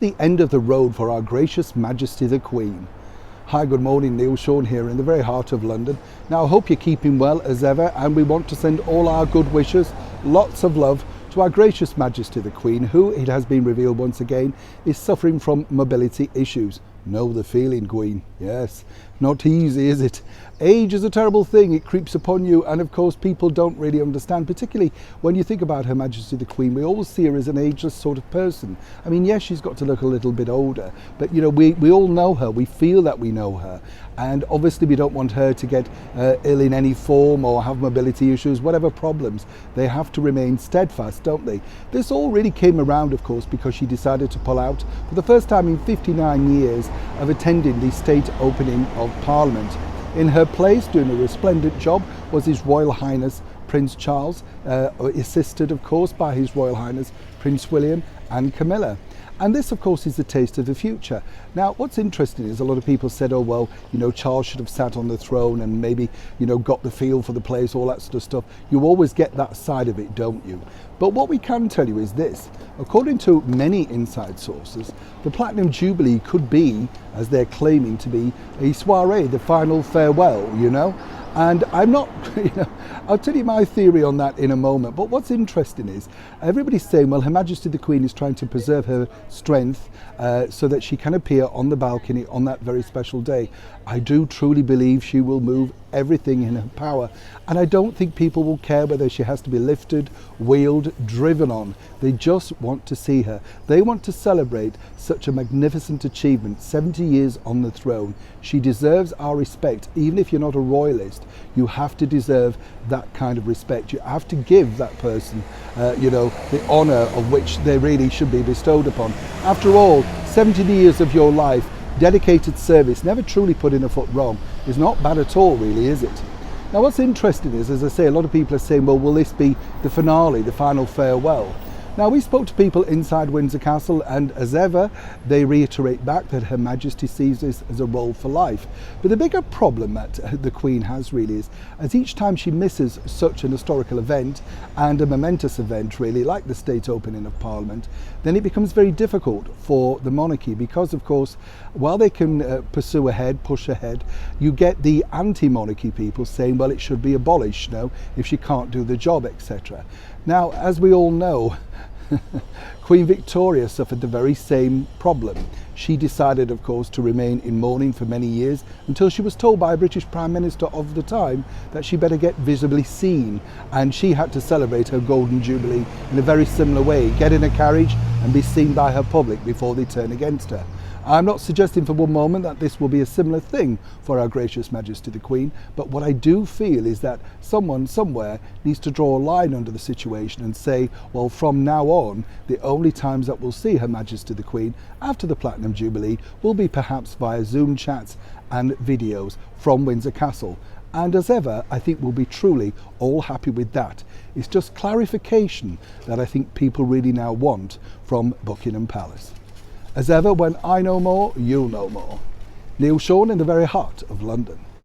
The end of the road for our gracious Majesty the Queen. Hi, good morning, Neil Sean here in the very heart of London. Now, I hope you're keeping well as ever, and we want to send all our good wishes, lots of love to our gracious Majesty the Queen, who, it has been revealed once again, is suffering from mobility issues. Know the feeling, Queen. Yes, not easy, is it? Age is a terrible thing. It creeps upon you, and of course people don't really understand, particularly when you think about Her Majesty the Queen. We always see her as an ageless sort of person. I mean, yes, she's got to look a little bit older, but you know, we all know her. We feel that we know her, and obviously we don't want her to get ill in any form or have mobility issues, whatever problems. They have to remain steadfast, don't they? This all really came around, of course, because she decided to pull out for the first time in 59 years of attending the state opening of Parliament. In her place, doing a resplendent job, was His Royal Highness Prince Charles, assisted of course by His Royal Highness Prince William and Camilla. And this, of course, is the taste of the future. Now, what's interesting is a lot of people said, oh, well, you know, Charles should have sat on the throne and maybe, you know, got the feel for the place, all that sort of stuff. You always get that side of it, don't you? But what we can tell you is this. According to many inside sources, the Platinum Jubilee could be, as they're claiming to be, a soiree, the final farewell, you know? And I'm not, you know, I'll tell you my theory on that in a moment. But what's interesting is everybody's saying, well, Her Majesty the Queen is trying to preserve her strength so that she can appear on the balcony on that very special day. I do truly believe she will move everything in her power. And I don't think people will care whether she has to be lifted, wheeled, driven on. They just want to see her. They want to celebrate such a magnificent achievement, 70 years on the throne. She deserves our respect. Even if you're not a royalist, you have to deserve that kind of respect. You have to give that person, you know, the honour of which they really should be bestowed upon. After all, 70 years of your life, dedicated service, never truly put in a foot wrong, is not bad at all, really, is it? Now, what's interesting is, as I say, a lot of people are saying, well, will this be the finale, the final farewell? Now, we spoke to people inside Windsor Castle, and as ever, they reiterate back that Her Majesty sees this as a role for life. But the bigger problem that the Queen has really is, as each time she misses such an historical event and a momentous event really, like the state opening of Parliament, then it becomes very difficult for the monarchy because, of course, while they can pursue ahead, push ahead, you get the anti-monarchy people saying, well, it should be abolished, you know, if she can't do the job, etc. Now, as we all know, Queen Victoria suffered the very same problem. She decided, of course, to remain in mourning for many years until she was told by a British Prime Minister of the time that she better get visibly seen, and she had to celebrate her Golden Jubilee in a very similar way, get in a carriage and be seen by her public before they turn against her. I'm not suggesting for one moment that this will be a similar thing for our gracious Majesty the Queen, but what I do feel is that someone somewhere needs to draw a line under the situation and say, well, from now on, the only times that we'll see Her Majesty the Queen after the Platinum Jubilee will be perhaps via Zoom chats and videos from Windsor Castle. And as ever, I think we'll be truly all happy with that. It's just clarification that I think people really now want from Buckingham Palace. As ever, when I know more, you'll know more. Neil Sean in the very heart of London.